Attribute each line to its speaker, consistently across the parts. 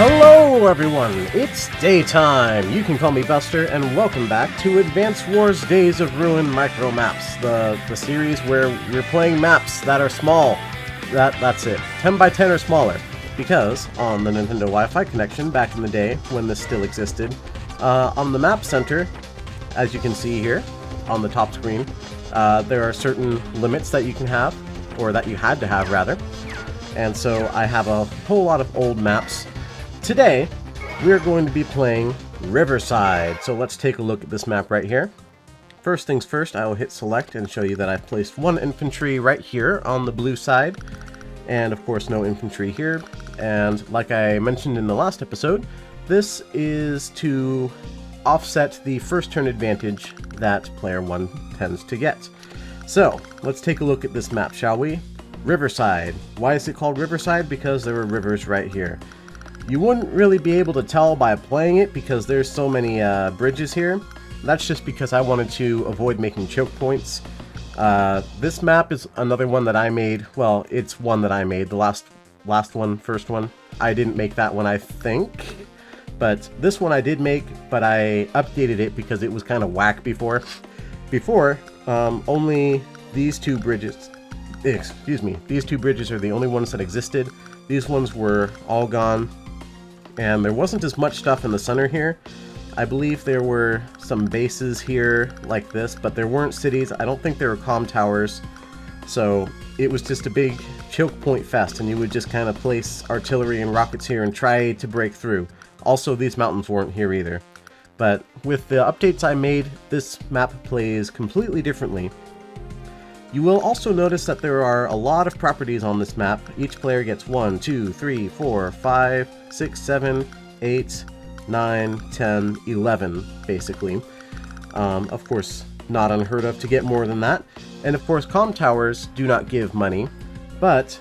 Speaker 1: Hello everyone, it's daytime! You can call me Buster, and welcome back to Advance Wars Days of Ruin Micro Maps, the series where we're playing maps that are small. That's it. 10 by 10 or smaller. Because, on the Nintendo Wi-Fi connection back in the day, when this still existed, on the map center, as you can see here, on the top screen, there are certain limits that you can have, or that you had to have, rather. And so I have a whole lot of old maps. Today, we're going to be playing Riverside, so let's take a look at this map right here. First things first, I will hit select and show you that I've placed one infantry right here on the blue side, and of course no infantry here. And like I mentioned in the last episode, this is to offset the first turn advantage that player 1 tends to get. So, let's take a look at this map, shall we? Riverside. Why is it called Riverside? Because there are rivers right here. You wouldn't really be able to tell by playing it because there's so many bridges here. That's just because I wanted to avoid making choke points. This map is another one that I made. Well, it's one that I made. The last one, first one. I didn't make that one, I think. But this one I did make, but I updated it because it was kind of whack before. Before, only these two bridges... Excuse me. These two bridges are the only ones that existed. These ones were all gone. And there wasn't as much stuff in the center here. I believe there were some bases here like this, but there weren't cities. I don't think there were comm towers. So it was just a big choke point fest, and you would just kind of place artillery and rockets here and try to break through. Also, these mountains weren't here either. But with the updates I made, this map plays completely differently. You will also notice that there are a lot of properties on this map. Each player gets 1, 2, 3, 4, 5, 6, 7, 8, 9, 10, 11, basically. Of course, not unheard of to get more than that. And of course, comm towers do not give money, but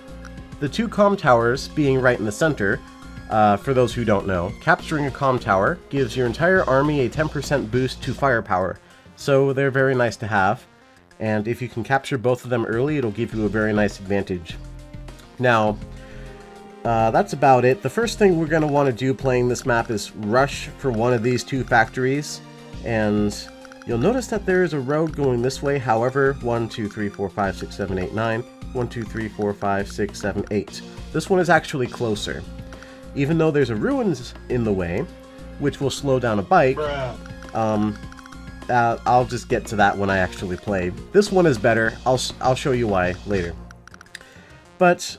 Speaker 1: the two comm towers being right in the center, for those who don't know, capturing a comm tower gives your entire army a 10% boost to firepower, so they're very nice to have. And if you can capture both of them early, it'll give you a very nice advantage. Now, that's about it. The first thing we're going to want to do playing this map is rush for one of these two factories. And you'll notice that there is a road going this way. However, 1, 2, 3, 4, 5, 6, 7, 8, 9. 1, 2, 3, 4, 5, 6, 7, 8. This one is actually closer. Even though there's a ruins in the way, which will slow down a bike, I'll just get to that when I actually play. This one is better. I'll show you why later. But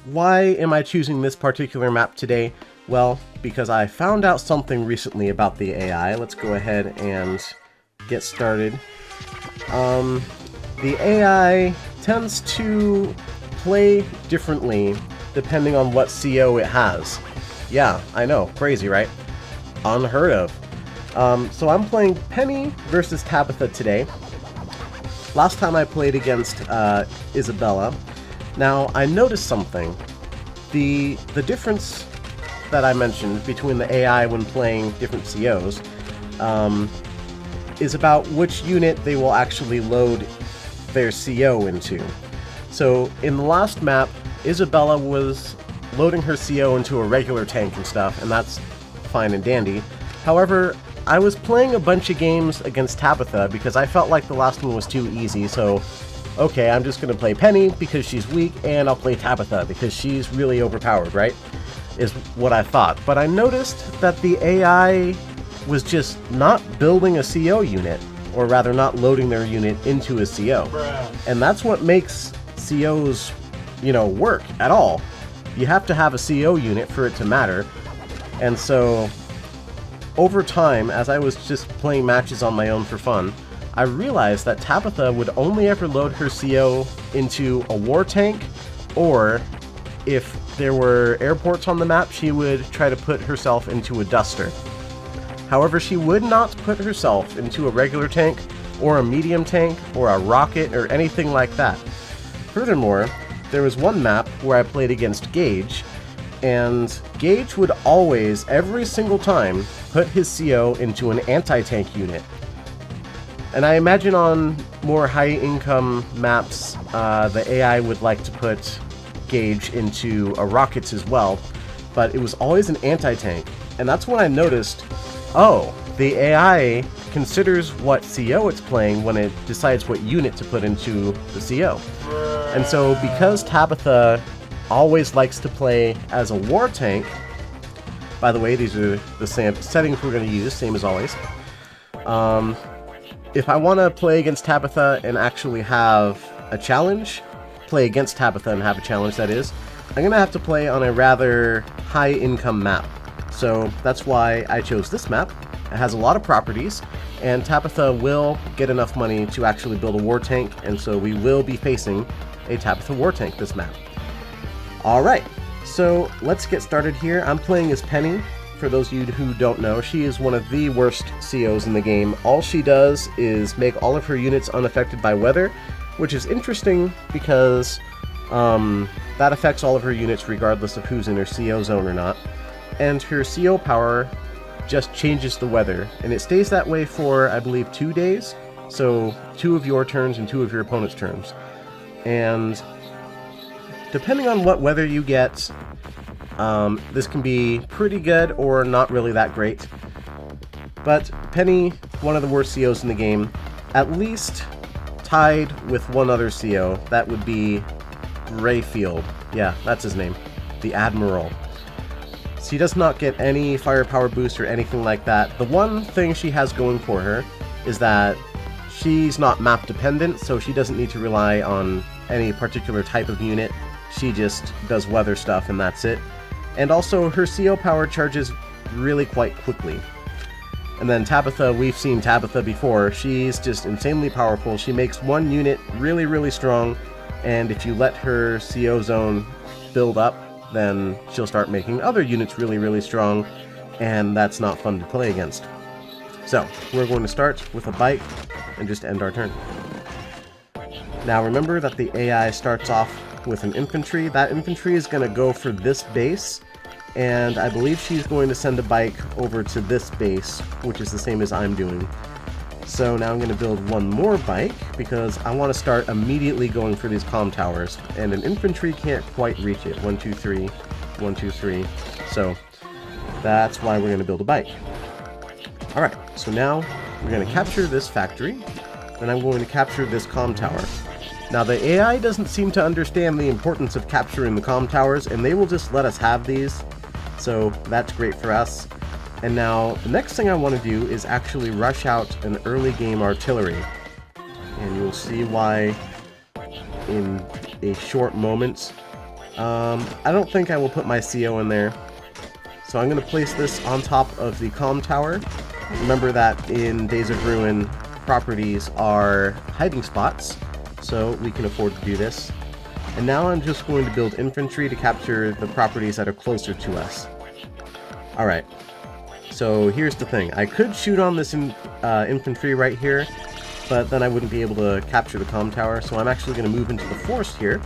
Speaker 1: why am I choosing this particular map today? Well, because I found out something recently about the AI. Let's go ahead and get started. The AI tends to play differently depending on what CO it has. Yeah, I know, crazy, right? Unheard of. So I'm playing Penny versus Tabitha today. Last time I played against Isabella. Now, I noticed something. The difference that I mentioned between the AI when playing different COs is about which unit they will actually load their CO into. So, in the last map, Isabella was loading her CO into a regular tank and stuff, and that's fine and dandy. However, I was playing a bunch of games against Tabitha because I felt like the last one was too easy, so okay, I'm just going to play Penny because she's weak, and I'll play Tabitha because she's really overpowered, right? Is what I thought. But I noticed that the AI was just not building a CO unit, or rather not loading their unit into a CO. And that's what makes COs, work at all. You have to have a CO unit for it to matter, and so over time, as I was just playing matches on my own for fun, I realized that Tabitha would only ever load her CO into a war tank, or if there were airports on the map, she would try to put herself into a duster. However, she would not put herself into a regular tank, or a medium tank, or a rocket, or anything like that. Furthermore, there was one map where I played against Gage, and Gage would always, every single time, put his CO into an anti-tank unit. And I imagine on more high-income maps, the AI would like to put Gage into rockets as well. but it was always an anti-tank. And that's when I noticed, oh, the AI considers what CO it's playing when it decides what unit to put into the CO. And so because Tabitha always likes to play as a war tank, by the way, these are the same settings we're going to use, same as always. If I want to play against Tabitha and actually have a challenge, play against Tabitha and have a challenge, that is, I'm going to have to play on a rather high-income map. So that's why I chose this map. It has a lot of properties, and Tabitha will get enough money to actually build a war tank, and so we will be facing a Tabitha war tank this map. Alright, so let's get started here. I'm playing as Penny. For those of you who don't know, she is one of the worst COs in the game. All she does is make all of her units unaffected by weather, which is interesting because that affects all of her units regardless of who's in her CO zone or not. And her CO power just changes the weather, and it stays that way for, I believe, 2 days. So 2 of your turns and 2 of your opponent's turns. And depending on what weather you get, this can be pretty good or not really that great. But Penny, one of the worst COs in the game, at least tied with one other CO. That would be Greyfield. Yeah, that's his name. The Admiral. She does not get any firepower boost or anything like that. The one thing she has going for her is that she's not map dependent, so she doesn't need to rely on any particular type of unit. She just does weather stuff and that's it. And also her CO power charges really quite quickly. And then Tabitha, we've seen Tabitha before. She's just insanely powerful. She makes one unit really, really strong, and if you let her CO zone build up, then she'll start making other units really, really strong, and that's not fun to play against. So, we're going to start with a bike and just end our turn. Now remember that the AI starts off with an infantry. That infantry is going to go for this base, and I believe she's going to send a bike over to this base, which is the same as I'm doing. So now I'm going to build one more bike, because I want to start immediately going for these comm towers, and an infantry can't quite reach it. 1, 2, 3, 1, 2, 3. So that's why we're going to build a bike. Alright, so now we're going to capture this factory, and I'm going to capture this comm tower. Now the AI doesn't seem to understand the importance of capturing the comm towers, and they will just let us have these, so that's great for us. And now, the next thing I want to do is actually rush out an early game artillery. And you'll see why in a short moment. I don't think I will put my CO in there. So I'm going to place this on top of the comm tower. Remember that in Days of Ruin, properties are hiding spots, so we can afford to do this. And now I'm just going to build infantry to capture the properties that are closer to us. Alright. So here's the thing, I could shoot on this infantry right here, but then I wouldn't be able to capture the comm tower, so I'm actually going to move into the forest here,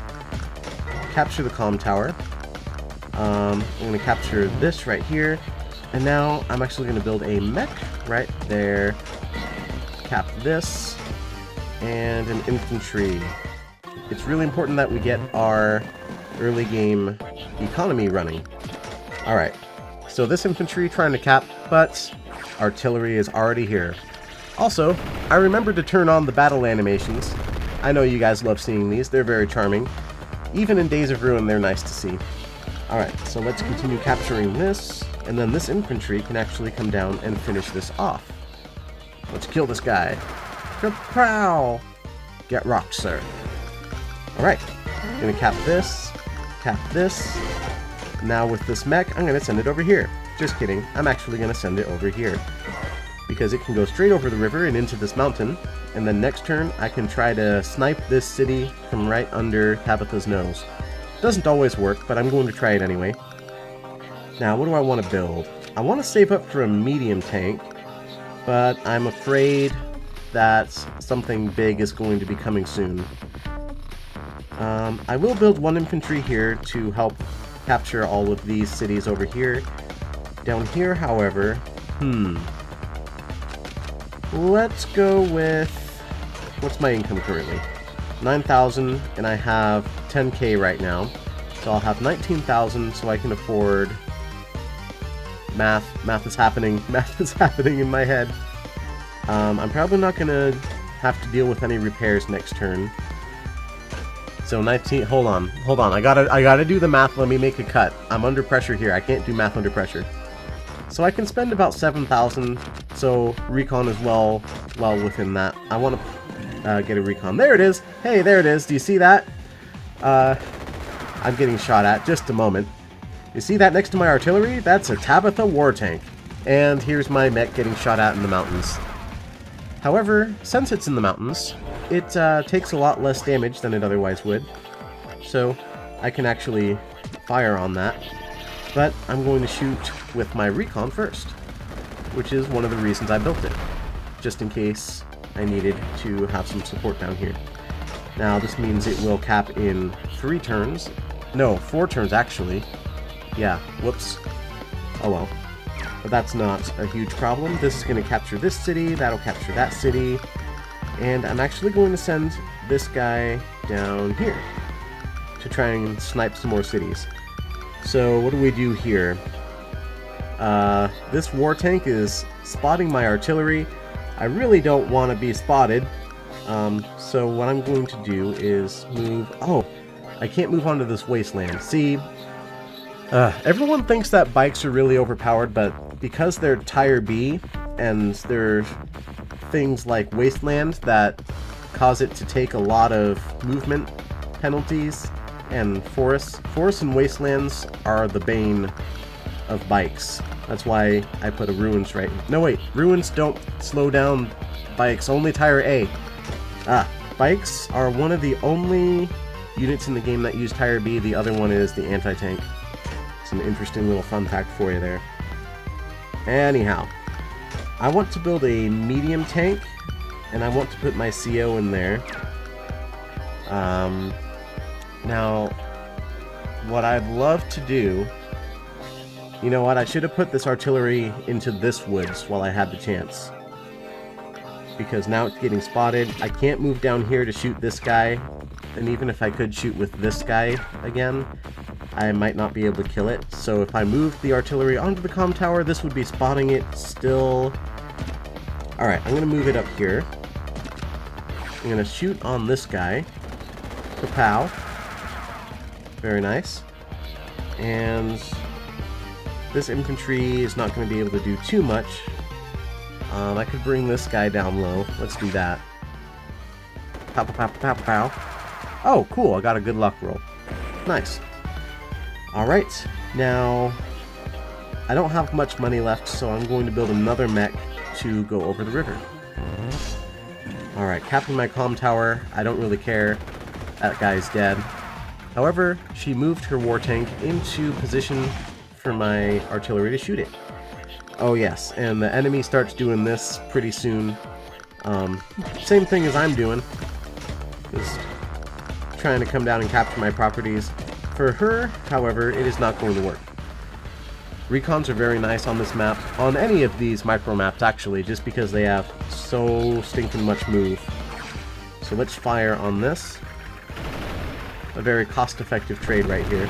Speaker 1: capture the comm tower. I'm going to capture this right here, and now I'm actually going to build a mech right there, cap this, and an infantry. It's really important that we get our early game economy running. Alright. So this infantry trying to cap, but artillery is already here. Also, I remembered to turn on the battle animations. I know you guys love seeing these, they're very charming. Even in Days of Ruin, they're nice to see. Alright, so let's continue capturing this, and then this infantry can actually come down and finish this off. Let's kill this guy. Kapow! Get rocked, sir. Alright, gonna cap this. Now with this mech, I'm going to send it over here. Just kidding, I'm actually going to send it over here. Because it can go straight over the river and into this mountain, and then next turn I can try to snipe this city from right under Tabitha's nose. Doesn't always work, but I'm going to try it anyway. Now, what do I want to build? I want to save up for a medium tank, but I'm afraid that something big is going to be coming soon. I will build one infantry here to help capture all of these cities over here. Down here, however, let's go with, what's my income currently? 9,000, and I have 10k right now. So I'll have 19,000, so I can afford Math is happening. Math is happening in my head. I'm probably not gonna have to deal with any repairs next turn. So 19. Hold on. I gotta do the math. Let me make a cut. I'm under pressure here. I can't do math under pressure. So I can spend about 7,000. So recon is well within that. I want to get a recon. There it is. Hey, there it is. Do you see that? I'm getting shot at. Just a moment. You see that next to my artillery? That's a Tabitha war tank. And here's my mech getting shot at in the mountains. However, since it's in the mountains, it takes a lot less damage than it otherwise would. So I can actually fire on that. But I'm going to shoot with my recon first, which is one of the reasons I built it, just in case I needed to have some support down here. Now this means it will cap in 3 turns. No, 4 turns actually. Yeah, whoops. Oh well. But that's not a huge problem. This is going to capture this city, that'll capture that city, and I'm actually going to send this guy down here to try and snipe some more cities. So what do we do here? This war tank is spotting my artillery. I really don't want to be spotted. So what I'm going to do is move... Oh, I can't move onto this wasteland. See, everyone thinks that bikes are really overpowered, but because they're Tire B, and they're things like wasteland that cause it to take a lot of movement penalties, and forests and wastelands are the bane of bikes. That's why I put a ruins right... No wait, ruins don't slow down bikes, only Tire A. Bikes are one of the only units in the game that use Tire B, the other one is the anti-tank. It's an interesting little fun fact for you there. Anyhow, I want to build a medium tank, and I want to put my CO in there. Now, what I'd love to do... You know what, I should have put this artillery into this woods while I had the chance. Because now it's getting spotted. I can't move down here to shoot this guy. And even if I could shoot with this guy again, I might not be able to kill it. So if I moved the artillery onto the comm tower, this would be spotting it still. Alright, I'm going to move it up here. I'm going to shoot on this guy. Kapow. Very nice. And this infantry is not going to be able to do too much. I could bring this guy down low. Let's do that. Pow, pow, pow, pow, pow. Oh, cool. I got a good luck roll. Nice. Alright. Now, I don't have much money left, so I'm going to build another mech to go over the river. Alright, capping my comm tower. I don't really care. That guy's dead. However, she moved her war tank into position for my artillery to shoot it. Oh yes, and the enemy starts doing this pretty soon. Same thing as I'm doing. Just trying to come down and capture my properties. For her, however, it is not going to work. Recons are very nice on this map, on any of these micro maps actually, just because they have so stinking much move. So let's fire on this. A very cost-effective trade right here.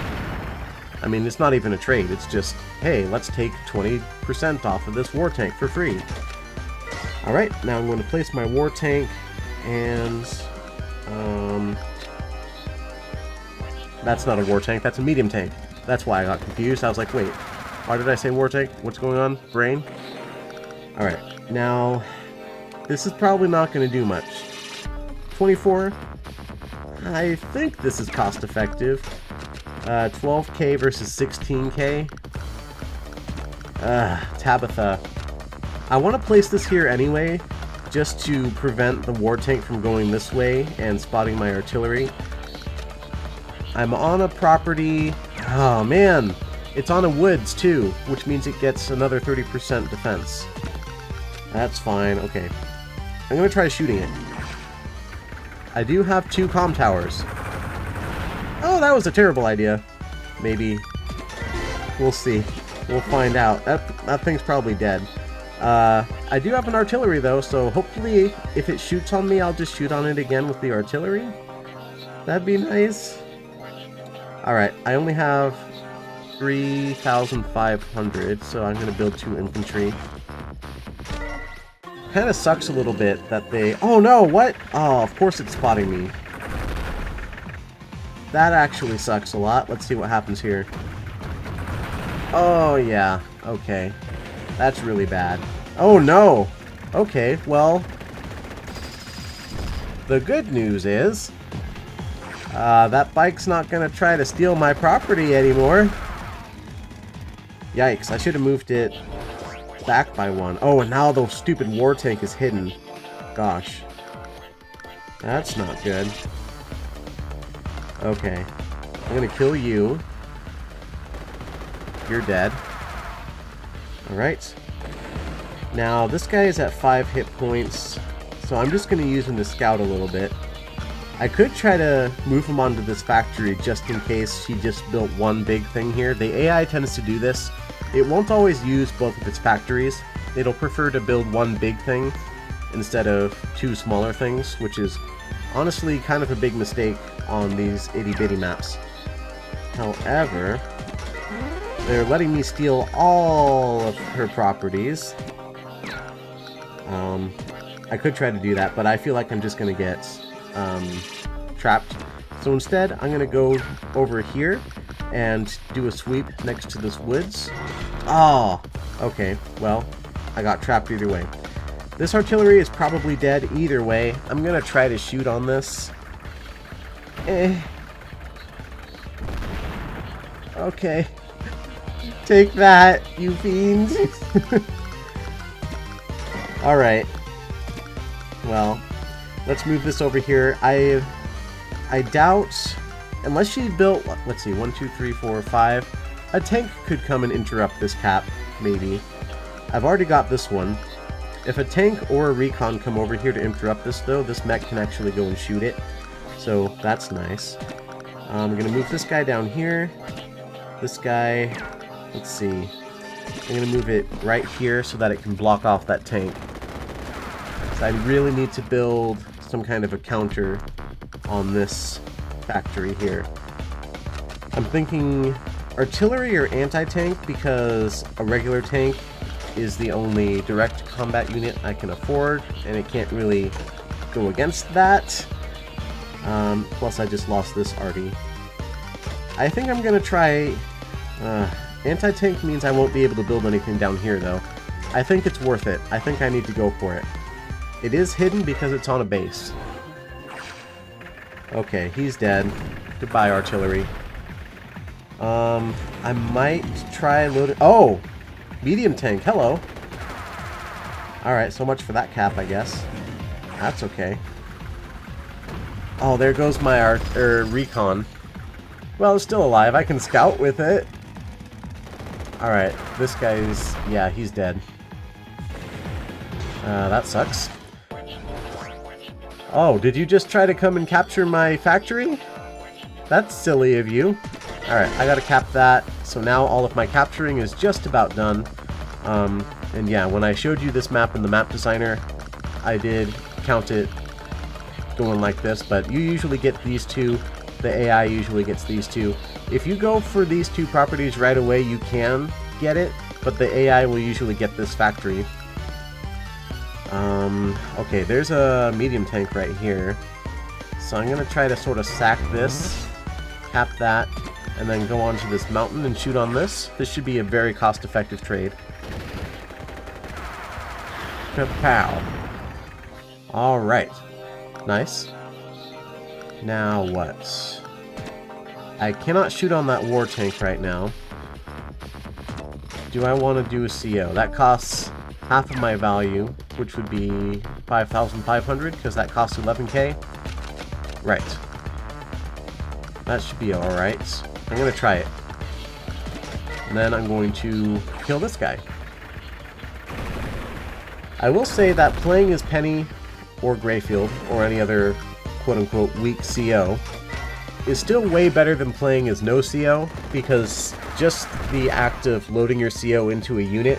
Speaker 1: I mean, it's not even a trade, it's just, hey, let's take 20% off of this war tank for free. Alright, now I'm going to place my war tank, and, that's not a war tank, that's a medium tank. That's why I got confused. I was like, wait, why did I say war tank? What's going on? Brain? Alright, now, this is probably not going to do much. 24? I think this is cost-effective. 12k versus 16k. Tabitha. I want to place this here anyway, just to prevent the war tank from going this way and spotting my artillery. I'm on a property... Oh man! It's on a woods too, which means it gets another 30% defense. That's fine, okay. I'm gonna try shooting it. I do have 2 comm towers. Oh, that was a terrible idea. Maybe. We'll see. We'll find out. That thing's probably dead. I do have an artillery though, so hopefully if it shoots on me, I'll just shoot on it again with the artillery. That'd be nice. Alright, I only have 3,500, so I'm gonna build 2 infantry. Kinda sucks a little bit that they... Oh no, what? Oh, of course it's spotting me. That actually sucks a lot. Let's see what happens here. Oh yeah, okay. That's really bad. Oh no! Okay, well... The good news is... that bike's not gonna try to steal my property anymore. Yikes, I should have moved it back by 1. Oh, and now the stupid war tank is hidden. Gosh. That's not good. Okay. I'm gonna kill you. You're dead. Alright. Now, this guy is at 5 hit points, so I'm just gonna use him to scout a little bit. I could try to move him onto this factory just in case she just built one big thing here. The AI tends to do this. It won't always use both of its factories. It'll prefer to build one big thing instead of 2 smaller things, which is honestly kind of a big mistake on these itty-bitty maps. However, they're letting me steal all of her properties. I could try to do that, but I feel like I'm just going to get trapped. So instead, I'm going to go over here and do a sweep next to this woods. Oh, okay. Well, I got trapped either way. This artillery is probably dead either way. I'm going to try to shoot on this. Okay. Take that, you fiends. Alright. Well, let's move this over here. I doubt, unless she built, let's see, 1, 2, 3, 4, 5. A tank could come and interrupt this cap, maybe. I've already got this one. If a tank or a recon come over here to interrupt this, though, this mech can actually go and shoot it. So, that's nice. I'm going to move this guy down here. This guy, let's see. I'm going to move it right here so that it can block off that tank. So I really need to build some kind of a counter on this factory here. I'm thinking artillery or anti-tank, because a regular tank is the only direct combat unit I can afford, and it can't really go against that. Plus I just lost this arty. I think I'm gonna try... anti-tank means I won't be able to build anything down here, though. I think it's worth it. I think I need to go for it. It is hidden because it's on a base. Okay, he's dead. Goodbye, artillery. I might try loading... Oh! Medium tank, hello! Alright, so much for that cap, I guess. That's okay. Oh, there goes my recon. Well, it's still alive. I can scout with it. Alright, this guy's... Yeah, he's dead. That sucks. Oh, did you just try to come and capture my factory? That's silly of you. Alright, I gotta cap that. So now all of my capturing is just about done. And yeah, when I showed you this map in the map designer, I did count it going like this, but you usually get these two. The AI usually gets these two. If you go for these 2 properties right away, you can get it, but the AI will usually get this factory. Okay, there's a medium tank right here. So I'm gonna try to sort of sack this, cap that, and then go onto this mountain and shoot on this. This should be a very cost-effective trade. Kapow. Alright. Nice. Now what? I cannot shoot on that war tank right now. Do I want to do a CO? That costs half of my value, which would be 5,500, because that costs 11k. Right. That should be alright. I'm going to try it. And then I'm going to kill this guy. I will say that playing as Penny or Greyfield, or any other quote-unquote weak CO, is still way better than playing as no CO, because just the act of loading your CO into a unit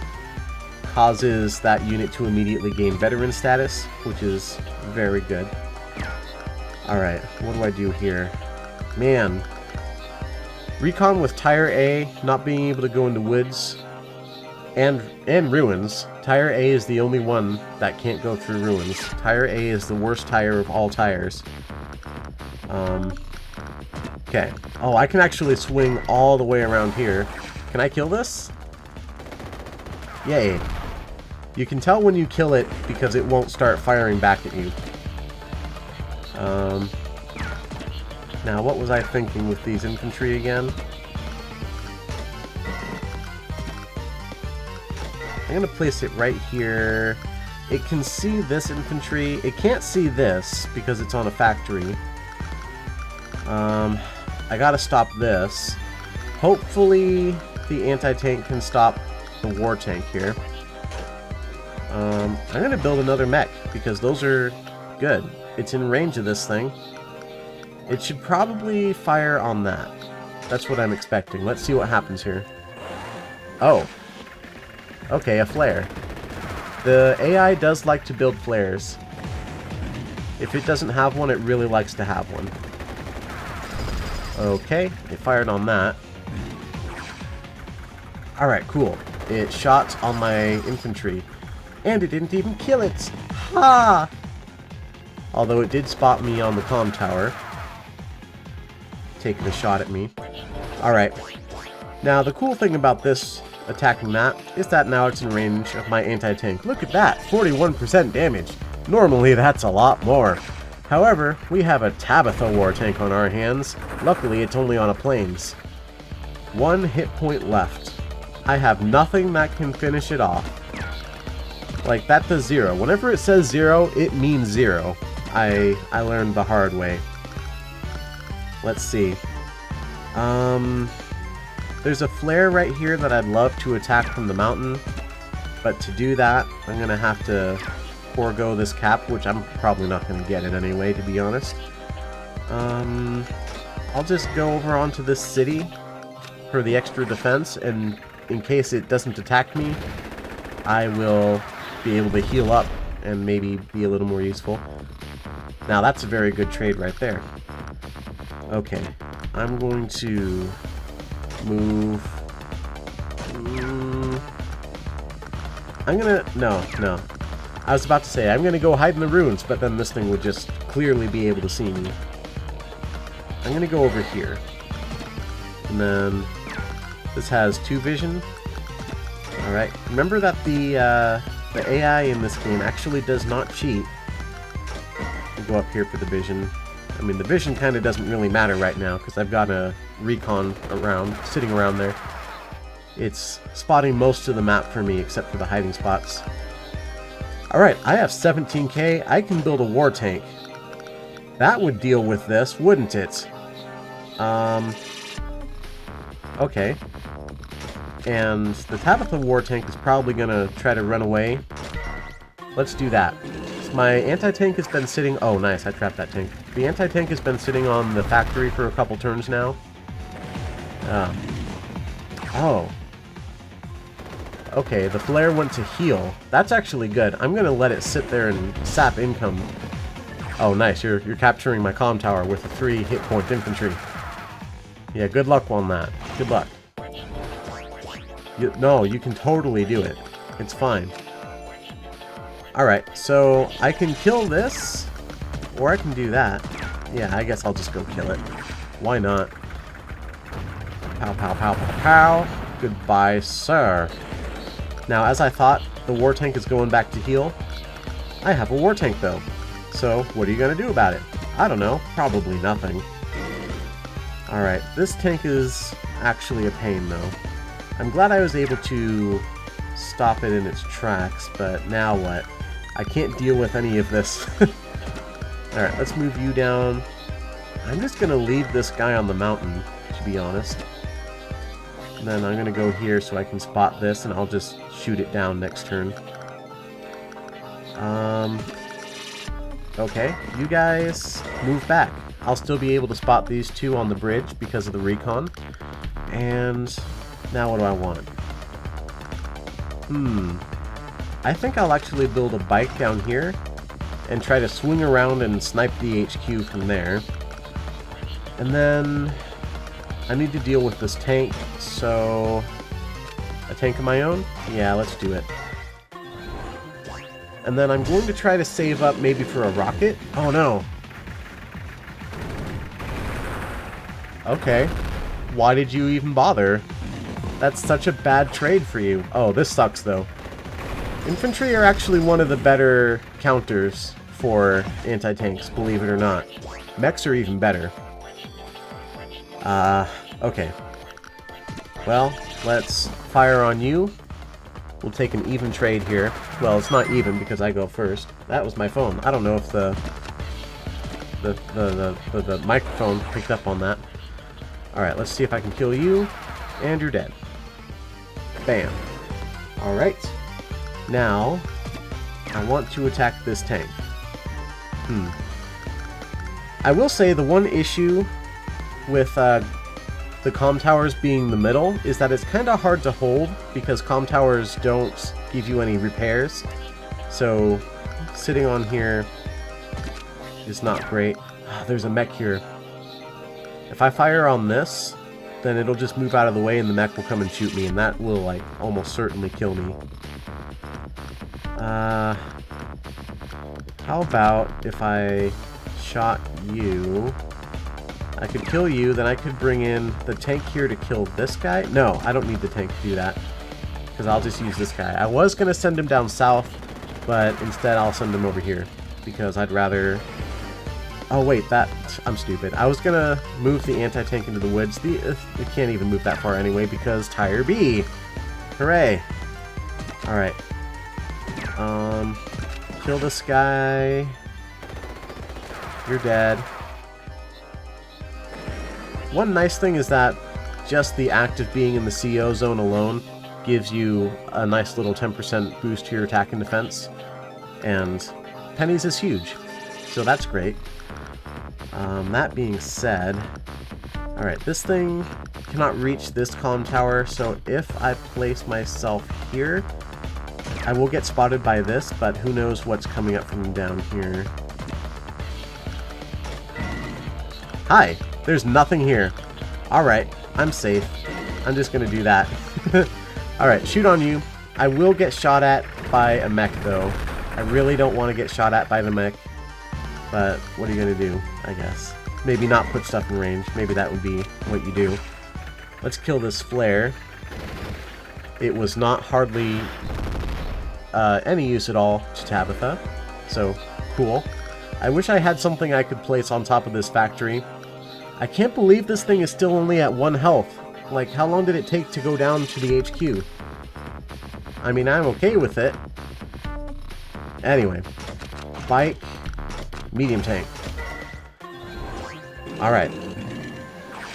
Speaker 1: causes that unit to immediately gain veteran status, which is very good. Alright, what do I do here? Man, Recon with Tire A not being able to go into woods and ruins. Tire A is the only one that can't go through ruins. Tire A is the worst tire of all tires. Okay. Oh, I can actually swing all the way around here. Can I kill this? Yay. You can tell when you kill it because it won't start firing back at you. Now, what was I thinking with these infantry again? I'm going to place it right here. It can see this infantry. It can't see this because it's on a factory. I got to stop this. Hopefully, the anti-tank can stop the war tank here. I'm going to build another mech because those are good. It's in range of this thing. It should probably fire on that. That's what I'm expecting. Let's see what happens here. Oh. Okay, a flare. The AI does like to build flares. If it doesn't have one, it really likes to have one. Okay, it fired on that. Alright, cool. It shot on my infantry. And it didn't even kill it! Ha! Although it did spot me on the comm tower. Taking a shot at me. Alright. Now, the cool thing about this attacking that is that now it's in range of my anti-tank. Look at that! 41% damage! Normally, that's a lot more. However, we have a Tabitha war tank on our hands. Luckily, it's only on a plains. 1 hit point left. I have nothing that can finish it off. Like, that does 0. Whenever it says 0, it means 0. I learned the hard way. Let's see. There's a flare right here that I'd love to attack from the mountain. But to do that, I'm going to have to forego this cap, which I'm probably not going to get it anyway, to be honest. I'll just go over onto this city for the extra defense, and in case it doesn't attack me, I will be able to heal up and maybe be a little more useful. Now that's a very good trade right there. Okay, I'm going to move... I'm gonna... No. I was about to say, I'm gonna go hide in the ruins, but then this thing would just clearly be able to see me. I'm gonna go over here. And then... this has 2 vision. Alright, remember that the AI in this game actually does not cheat. I'll go up here for the vision. I mean, the vision kind of doesn't really matter right now, because I've got a recon around, sitting around there. It's spotting most of the map for me, except for the hiding spots. Alright, I have 17k. I can build a war tank. That would deal with this, wouldn't it? Okay. And the Tabitha war tank is probably going to try to run away. Let's do that. My anti-tank has been sitting... oh, nice, I trapped that tank. The anti-tank has been sitting on the factory for a couple turns now. Oh. Okay, the flare went to heal. That's actually good. I'm going to let it sit there and sap income. Oh, nice. You're capturing my comm tower with a 3 hit point infantry. Yeah, good luck on that. Good luck. No, you can totally do it. It's fine. Alright, so I can kill this, or I can do that. Yeah, I guess I'll just go kill it. Why not? Pow, pow, pow, pow, pow. Goodbye, sir. Now, as I thought, the war tank is going back to heal. I have a war tank, though. So, what are you going to do about it? I don't know. Probably nothing. Alright, this tank is actually a pain, though. I'm glad I was able to stop it in its tracks, but now what? I can't deal with any of this. Alright, let's move you down. I'm just going to leave this guy on the mountain, to be honest. And then I'm going to go here so I can spot this, and I'll just shoot it down next turn. Okay, you guys move back. I'll still be able to spot these 2 on the bridge because of the recon. And now what do I want? I think I'll actually build a bike down here and try to swing around and snipe the HQ from there. And then I need to deal with this tank, so... A tank of my own? Yeah, let's do it. And then I'm going to try to save up maybe for a rocket. Oh no. Okay. Why did you even bother? That's such a bad trade for you. Oh, this sucks though. Infantry are actually one of the better counters for anti-tanks, believe it or not. Mechs are even better. Okay. Well, let's fire on you. We'll take an even trade here. Well, it's not even because I go first. That was my phone. I don't know if the microphone picked up on that. Alright, let's see if I can kill you. And you're dead. Bam. Alright. Now, I want to attack this tank. I will say the one issue with the comm towers being the middle is that it's kind of hard to hold because comm towers don't give you any repairs. So, sitting on here is not great. There's a mech here. If I fire on this, then it'll just move out of the way and the mech will come and shoot me, and that will, like, almost certainly kill me. How about if I shot you? I could kill you, then I could bring in the tank here to kill this guy. No, I don't need the tank to do that, because I'll just use this guy. I was going to send him down south, but instead I'll send him over here, because I'd rather... Oh wait, I'm stupid. I was going to move the anti-tank into the woods. It can't even move that far anyway, because Tire B! Hooray! Alright. Kill this guy. You're dead. One nice thing is that just the act of being in the CO zone alone gives you a nice little 10% boost to your attack and defense. And pennies is huge, so that's great. That being said, alright, this thing cannot reach this comm tower, so if I place myself here, I will get spotted by this, but who knows what's coming up from down here. Hi! There's nothing here. Alright, I'm safe. I'm just gonna do that. Alright, shoot on you. I will get shot at by a mech, though. I really don't want to get shot at by the mech. But what are you gonna do, I guess? Maybe not put stuff in range. Maybe that would be what you do. Let's kill this flare. It was not hardly any use at all to Tabitha. So, cool. I wish I had something I could place on top of this factory. I can't believe this thing is still only at 1 health. Like, how long did it take to go down to the HQ? I mean, I'm okay with it. Anyway. Bike. Medium tank. Alright.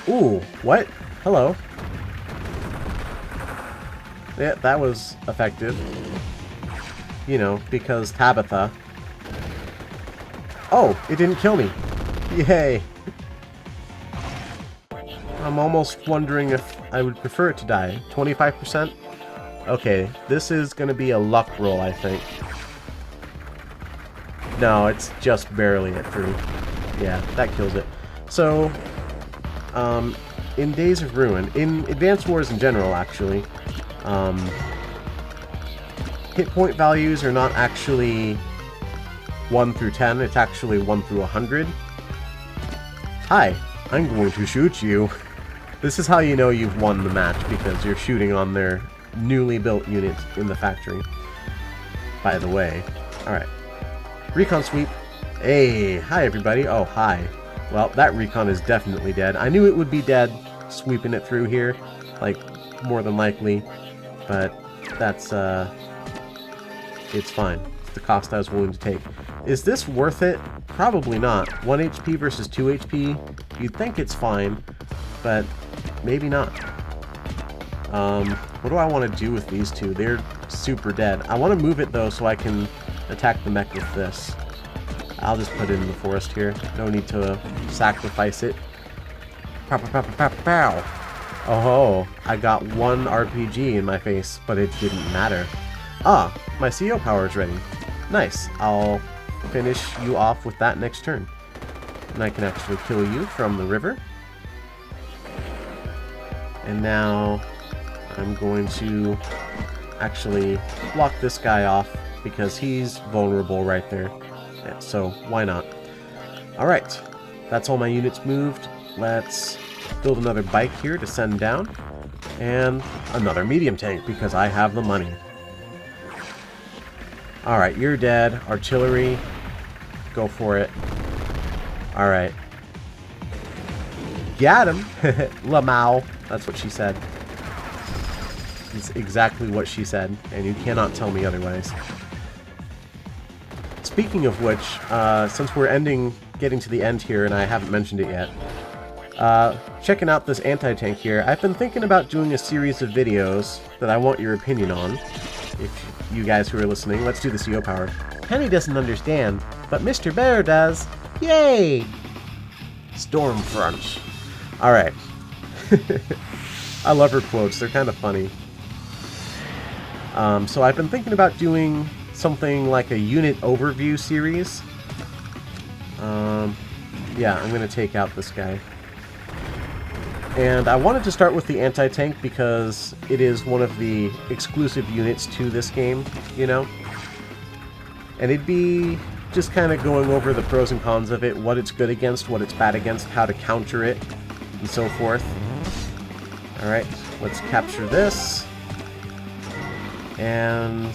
Speaker 1: Ooh, what? Hello. Yeah, that was effective. You know, because Tabitha. Oh, it didn't kill me. Yay. I'm almost wondering if I would prefer it to die. 25%? Okay, this is going to be a luck roll, I think. No, it's just barely it through. Yeah, that kills it. So, in Days of Ruin, in Advanced Wars in general, actually, hit point values are not actually 1 through 10, it's actually 1 through 100. Hi, I'm going to shoot you. This is how you know you've won the match, because you're shooting on their newly built units in the factory. By the way. Alright. Recon sweep. Hey, hi everybody. Oh, hi. Well, that recon is definitely dead. I knew it would be dead, sweeping it through here. Like, more than likely. But, that's, it's fine. It's the cost I was willing to take. Is this worth it? Probably not. 1 HP versus 2 HP? You'd think it's fine, but maybe not. What do I want to do with these two? They're super dead. I want to move it, though, so I can attack the mech with this. I'll just put it in the forest here. No need to sacrifice it. Pow, pow, pow, pow, pow. Oh, I got 1 RPG in my face, but it didn't matter. Ah, my CO power is ready. Nice. I'll finish you off with that next turn. And I can actually kill you from the river. And now I'm going to actually block this guy off because he's vulnerable right there. Yeah, so why not? Alright, that's all my units moved. Let's build another bike here to send down. And another medium tank because I have the money. Alright, you're dead. Artillery. Go for it. Alright. Got him! Lamau. That's what she said. It's exactly what she said, and you cannot tell me otherwise. Speaking of which, since we're getting to the end here, and I haven't mentioned it yet, checking out this anti-tank here, I've been thinking about doing a series of videos that I want your opinion on. If you guys who are listening, let's do the CO power. Penny doesn't understand, but Mr. Bear does. Yay! Stormfront. Alright. I love her quotes, they're kind of funny. So I've been thinking about doing something like a unit overview series. Yeah, I'm going to take out this guy. And I wanted to start with the anti-tank because it is one of the exclusive units to this game, you know? And it'd be just kind of going over the pros and cons of it, what it's good against, what it's bad against, how to counter it, and so forth. Alright, let's capture this. And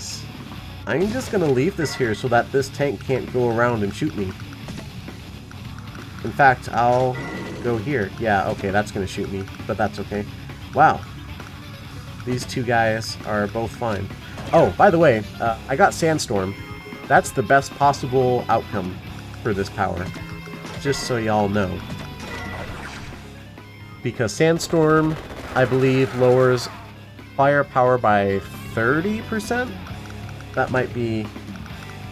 Speaker 1: I'm just going to leave this here so that this tank can't go around and shoot me. In fact, I'll go here. Yeah, okay, that's going to shoot me, but that's okay. Wow. These two guys are both fine. Oh, by the way, I got Sandstorm. That's the best possible outcome for this power. Just so y'all know. Because Sandstorm, I believe, lowers firepower by 30%? That might be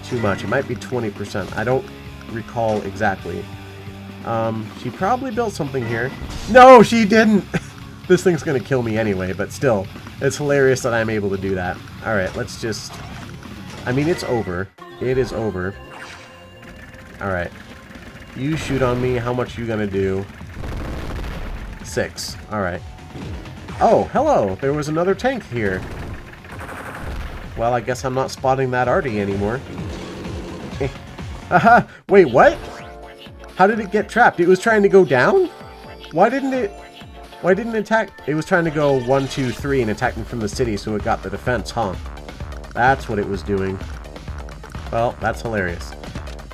Speaker 1: too much. It might be 20%. I don't recall exactly. She probably built something here. No, she didn't! This thing's gonna kill me anyway, but still. It's hilarious that I'm able to do that. Alright, let's just... I mean, it's over. It is over. Alright. You shoot on me. How much you gonna do? 6. Alright. Oh, hello! There was another tank here. Well, I guess I'm not spotting that arty anymore. Haha! Wait, what? How did it get trapped? It was trying to go down? Why didn't it attack? It was trying to go 1, 2, 3 and attack me from the city, so it got the defense, huh? That's what it was doing. Well, that's hilarious.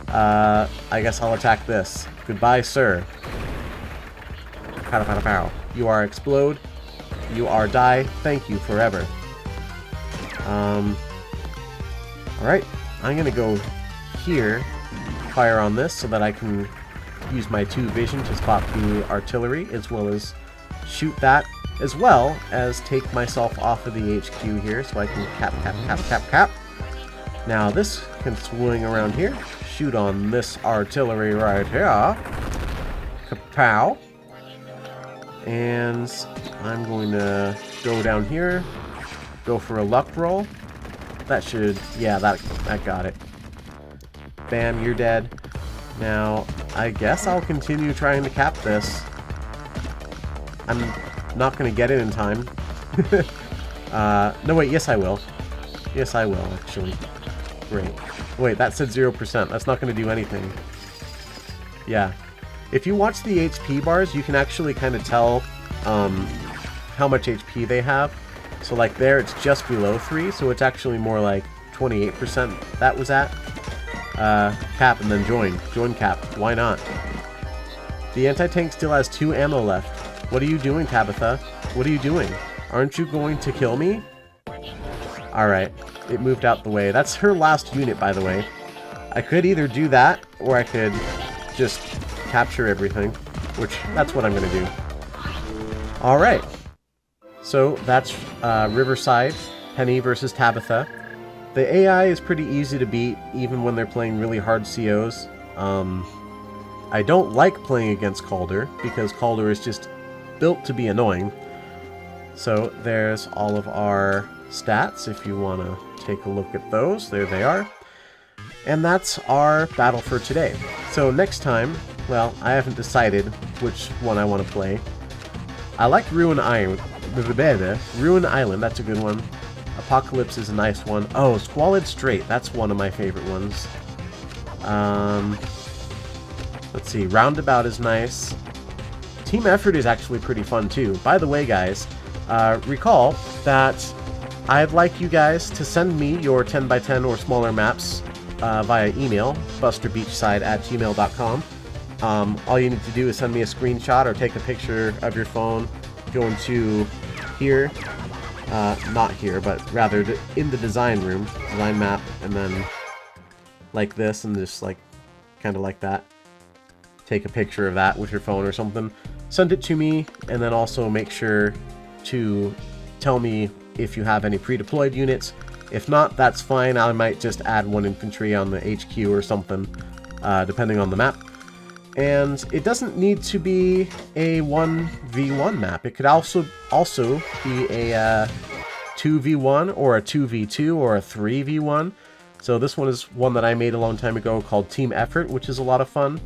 Speaker 1: I guess I'll attack this. Goodbye, sir. Pow, pow, pow. You are explode. You are die. Thank you forever. Alright. I'm gonna go here, fire on this so that I can use my 2 vision to spot the artillery, as well as shoot that, as well as take myself off of the HQ here so I can cap, cap, cap, cap, cap. Now this can swing around here, shoot on this artillery right here. Kapow. And I'm going to go down here, go for a luck roll. That should, yeah, that got it. Bam, you're dead. Now, I guess I'll continue trying to cap this. I'm not going to get it in time. No, wait, yes I will. Yes I will, actually. Great. Wait, that said 0%. That's not going to do anything. Yeah. If you watch the HP bars, you can actually kind of tell how much HP they have. So like there, it's just below 3, so it's actually more like 28% that was at. Cap and then join. Join cap. Why not? The anti-tank still has 2 ammo left. What are you doing, Tabitha? What are you doing? Aren't you going to kill me? Alright. It moved out the way. That's her last unit, by the way. I could either do that, or I could just capture everything. Which, that's what I'm going to do. Alright. So, that's Riverside, Penny versus Tabitha. The AI is pretty easy to beat, even when they're playing really hard COs. I don't like playing against Calder, because Calder is just built to be annoying. So there's all of our stats, if you want to take a look at those. There they are. And that's our battle for today. So next time, well, I haven't decided which one I want to play. I like Ruin Ruin Island, that's a good one. Apocalypse is a nice one. Oh, Squalid Strait, that's one of my favorite ones. Let's see, Roundabout is nice. Team Effort is actually pretty fun too. By the way, guys, recall that I'd like you guys to send me your 10x10 or smaller maps via email, BusterBeachside@gmail.com. All you need to do is send me a screenshot or take a picture of your phone. Go into here, not here, but rather in the design room, design map, and then like this, and just like kind of like that. Take a picture of that with your phone or something. Send it to me, and then also make sure to tell me if you have any pre-deployed units. If not, that's fine. I might just add one infantry on the HQ or something, depending on the map. And it doesn't need to be a 1v1 map. It could also be a 2v1 or a 2v2 or a 3v1. So this one is one that I made a long time ago called Team Effort, which is a lot of fun,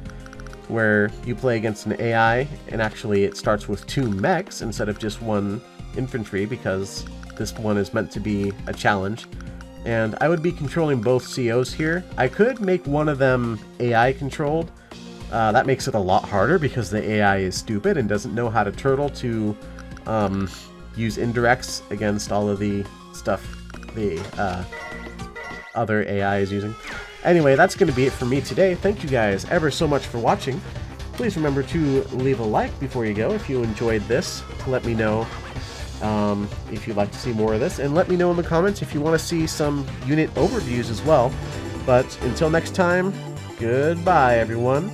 Speaker 1: where you play against an AI, and actually it starts with 2 mechs instead of just 1 infantry, because this one is meant to be a challenge. And I would be controlling both COs here. I could make one of them AI controlled. That makes it a lot harder because the AI is stupid and doesn't know how to turtle to use indirects against all of the stuff the other AI is using. Anyway, that's going to be it for me today. Thank you guys ever so much for watching. Please remember to leave a like before you go if you enjoyed this, to let me know if you'd like to see more of this, and let me know in the comments if you want to see some unit overviews as well. But until next time, goodbye everyone.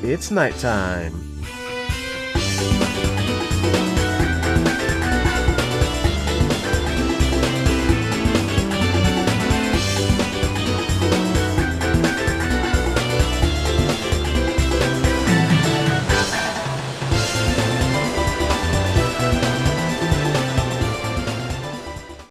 Speaker 1: It's nighttime.